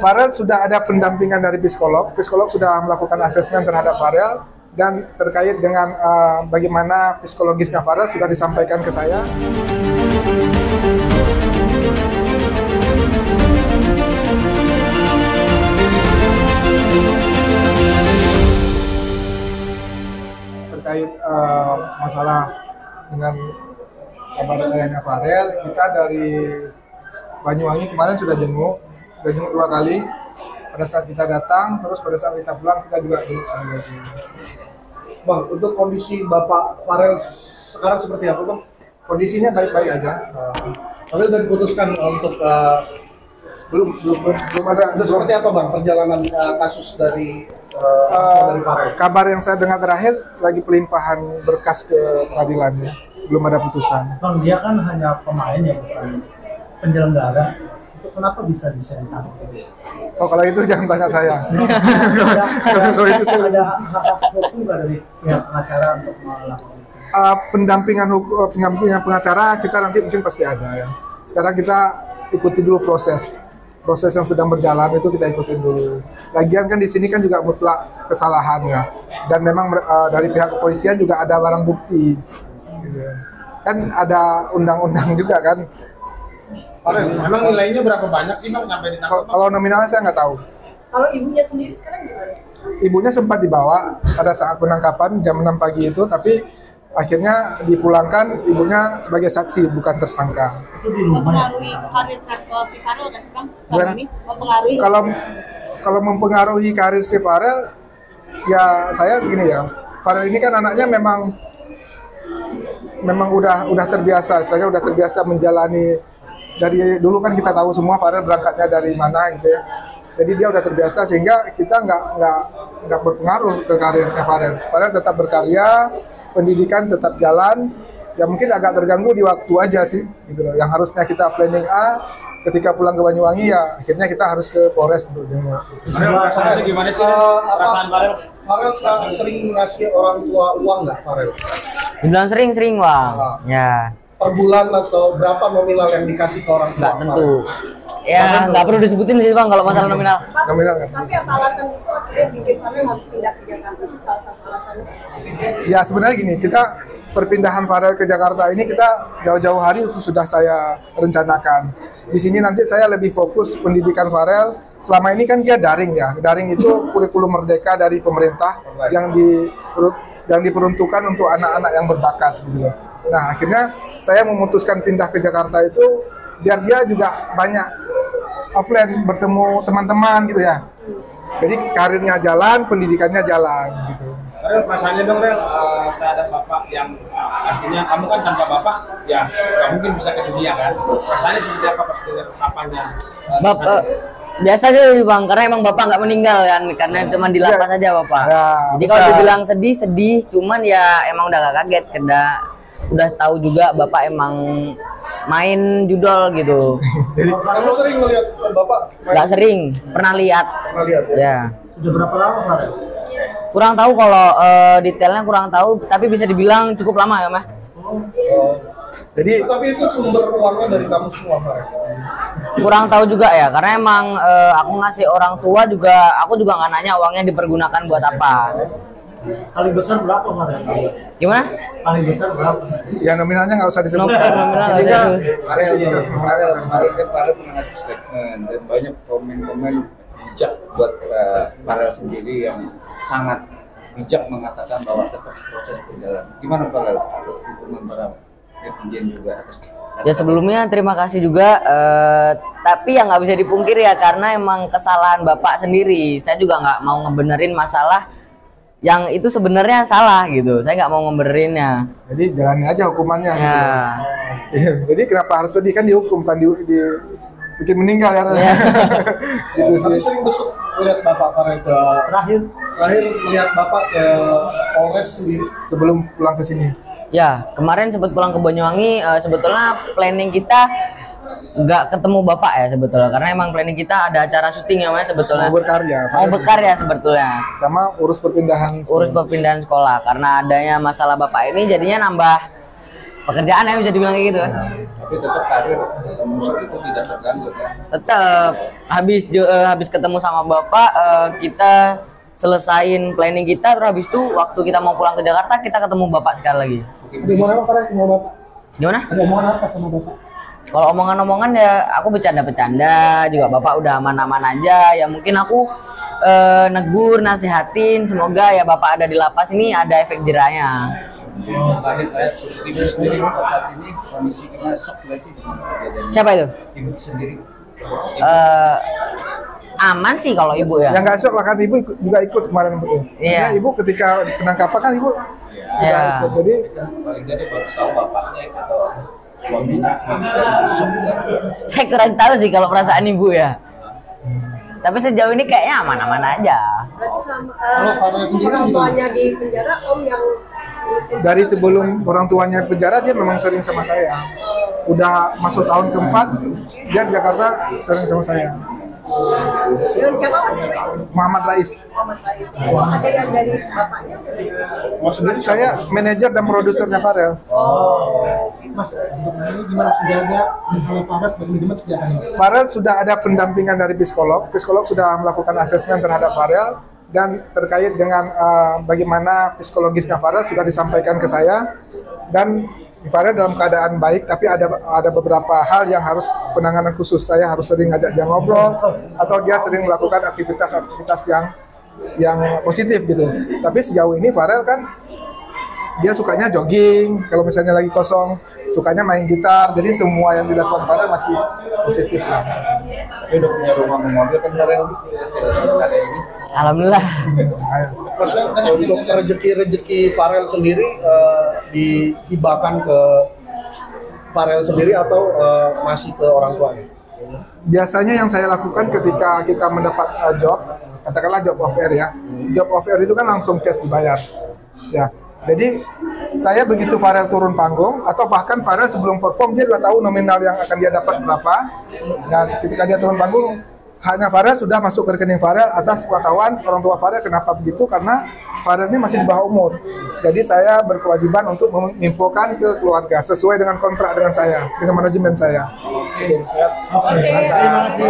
Farel sudah ada pendampingan dari psikolog. Psikolog sudah melakukan asesmen terhadap Farel dan terkait dengan bagaimana psikologisnya Farel sudah disampaikan ke saya. Terkait masalah dengan kabar ayahnya Farel, kita dari Banyuwangi kemarin sudah jenguk 2 kali. Pada saat kita datang, terus pada saat kita pulang kita juga jenguk sekali lagi. Bang, untuk kondisi Bapak Farel sekarang seperti apa, Bang? Kondisinya baik-baik aja. Tapi sudah diputuskan untuk belum ada. seperti apa, Bang, perjalanan kasus dari Farel? Kabar yang saya dengar terakhir lagi pelimpahan berkas ke pengadilan ya. Belum ada putusan. Bang, dia kan hanya pemain ya, bukan penyelenggara. Itu kenapa bisa ditangkap? Oh, kalau itu jangan tanya saya. Kalau itu saya ada hak hukum nggak dari pihak pengacara untuk melakukan? Pendampingan pengacara kita nanti mungkin pasti ada ya. Sekarang kita ikuti dulu proses yang sedang berjalan, itu kita ikutin dulu. Lagian kan di sini kan juga mutlak kesalahan ya. Dan memang dari pihak kepolisian juga ada barang bukti. Gitu. Kan ada undang-undang juga kan. Memang nilainya berapa banyak sih, Bang, sampai ditangkap? Kalau nominalnya saya nggak tahu. Kalau ibunya sendiri sekarang gimana? Ibunya sempat dibawa pada saat penangkapan jam 6 pagi itu, tapi akhirnya dipulangkan ibunya sebagai saksi, bukan tersangka. Itu di rumah. Mempengaruhi karir si Farel nggak sih, Bang? Selama ini mempengaruhi? Kalau mempengaruhi karir si Farel, ya saya begini ya. Farel ini kan anaknya memang udah terbiasa, saya udah terbiasa menjalani. Dari dulu kan kita tahu semua Farel berangkatnya dari mana gitu ya. Jadi dia udah terbiasa sehingga kita nggak berpengaruh ke karirnya Farel. Farel tetap berkarya, pendidikan tetap jalan. Ya mungkin agak terganggu di waktu aja sih gitu loh. Yang harusnya kita planning A, ketika pulang ke Banyuwangi ya akhirnya kita harus ke Polres untuk jenguk. Farel gimana sih? Perasaan Farel? Farel sering ngasih orang tua uang nggak, Farel? Dibilang sering Bang. Ya. Per bulan atau berapa nominal yang dikasih ke orang tua? Nggak tentu. Ya nggak perlu disebutin sih Bang kalau masalah nominal. Nominal nggak. Tapi apa alasan itu akhirnya bikin Farel harus pindah ke Jakarta sih, salah satu alasannya? Ya sebenarnya gini, kita perpindahan Farel ke Jakarta ini kita jauh-jauh hari sudah saya rencanakan. Di sini nanti saya lebih fokus pendidikan Farel. Selama ini kan dia daring ya. Daring itu kurikulum merdeka dari pemerintah yang diperuntukkan untuk anak-anak yang berbakat gitu loh. Nah, akhirnya saya memutuskan pindah ke Jakarta itu biar dia juga banyak offline bertemu teman-teman gitu ya. Jadi karirnya jalan, pendidikannya jalan gitu. Rel, perasaannya dong Rel, terhadap Bapak yang artinya kamu kan tanpa Bapak ya nggak mungkin bisa ke dunia kan. Perasaannya seperti apa pas dengar apanya? Bapak biasa aja Bang, karena emang Bapak nggak meninggal kan, karena cuma di lapas aja Bapak. Ya, jadi kalau dibilang sedih, cuman ya emang udah gak kaget, udah tahu juga Bapak emang main judol gitu. Kamu sering melihat Bapak? Nggak sering, pernah lihat. Pernah lihat ya? Ya. Sudah berapa lama, Farel? Kurang tahu kalau detailnya kurang tahu, tapi bisa dibilang cukup lama ya Mah. Jadi tapi itu sumber uangnya dari kamu semua, Farel? Kurang tahu juga ya, karena emang aku ngasih orang tua juga, aku juga nggak nanya uangnya dipergunakan buat apa. Paling besar berapa, Farel? Gimana? Paling besar berapa? ya nominalnya nggak usah disebutkan. Nominal Jadi kan Farel kan pernah ngasih statement dan banyak komen-komen bijak buat Farel sendiri yang sangat bijak mengatakan bahwa tetap proses berjalan. Gimana Farel? Dukungan para netizen juga atas. Ya sebelumnya terima kasih juga, tapi yang nggak bisa dipungkiri ya karena emang kesalahan Bapak sendiri. Saya juga nggak mau ngebenerin masalah yang itu sebenarnya salah gitu. Saya nggak mau ngeberinnya. Jadi jalanin aja hukumannya. Ya. Gitu. Jadi kenapa harus sedih, kan dihukum, kan bikin meninggal ya. Gitu Tapi sih. sering besok melihat Bapak Farel ke terakhir melihat Bapak ke Polres sendiri Sebelum pulang ke sini. Ya kemarin sempat pulang ke Banyuwangi. Sebetulnya planning kita nggak ketemu Bapak ya sebetulnya, karena emang planning kita ada acara syuting namanya sebetulnya. Mau berkarya. Mau berkarya sebetulnya. Sama urus perpindahan Urus perpindahan sekolah, karena adanya masalah Bapak ini jadinya nambah pekerjaan ya bisa dibilang kayak gitu kan. Tapi tetap karir musik itu tidak terganggu kan? Tetap habis ketemu sama bapak kita selesain planning kita, terus habis itu waktu kita mau pulang ke Jakarta kita ketemu bapak sekali lagi. Ada omongan apa Farel sama bapak? Gimana? Ada omongan apa sama bapak? Kalau omongan-omongan ya aku bercanda-bercanda juga, bapak udah aman-aman aja ya, mungkin aku negur, nasihatin, semoga ya bapak ada di lapas ini ada efek jerahnya. Lahir ibu sendiri saat ini kondisi gimana, shock nggak sih dengan kejadian Siapa itu? ibu sendiri? Aman sih kalau ibu ya. Yang nggak shock lah kan ibu juga ikut kemarin Bu. Iya. Karena ibu ketika penangkapan kan ibu Iya. juga ikut. Jadi Kan paling nggak dia baru tahu bapaknya atau suaminya shock nggak? Saya kurang tahu sih kalau perasaan ibu ya. Tapi sejauh ini kayaknya aman-aman aja. Berarti selama Farel sendiri orang gimana? tuanya di penjara, Om yang ngurusin dari sebelum orang tuanya penjara dia memang sering sama saya. Udah masuk tahun keempat dia di Jakarta sering sama saya. dengan siapa Mas? Muhammad Rais. Muhammad Rais. Ada yang dari bapaknya? Sendiri saya manajer dan produsernya Farel. Mas, untuk ini gimana menjaga kalau Farel sebagai manajemen sejak ini? Farel sudah ada pendampingan dari psikolog. Psikolog sudah melakukan asesmen terhadap Farel dan terkait dengan bagaimana psikologisnya Farel sudah disampaikan ke saya, dan Farel dalam keadaan baik, tapi ada beberapa hal yang harus penanganan khusus. Saya harus sering ngajak dia ngobrol atau dia sering melakukan aktivitas yang positif gitu. Tapi sejauh ini Farel kan dia sukanya jogging, kalau misalnya lagi kosong, sukanya main gitar. Jadi semua yang dilakukan Farel masih positif lah. Tapi udah punya rumah mobil kan Farel hasil karya ini. Alhamdulillah. Maksudnya untuk rezeki Farel sendiri dihibahkan ke Farel sendiri atau masih ke orang tuanya? Biasanya yang saya lakukan ketika kita mendapat job, katakanlah job offer ya. Job offer itu kan langsung cash dibayar. Ya. Jadi saya begitu Farel turun panggung atau bahkan Farel sebelum perform dia sudah tahu nominal yang akan dia dapat berapa. Dan ketika dia turun panggung, hanya Farel sudah masuk ke rekening Farel atas pengetahuan orang tua Farel. Kenapa begitu? Karena Farel ini masih di bawah umur. Jadi saya berkewajiban untuk menginfokan ke keluarga sesuai dengan kontrak dengan saya, dengan manajemen saya. Oke, terima kasih.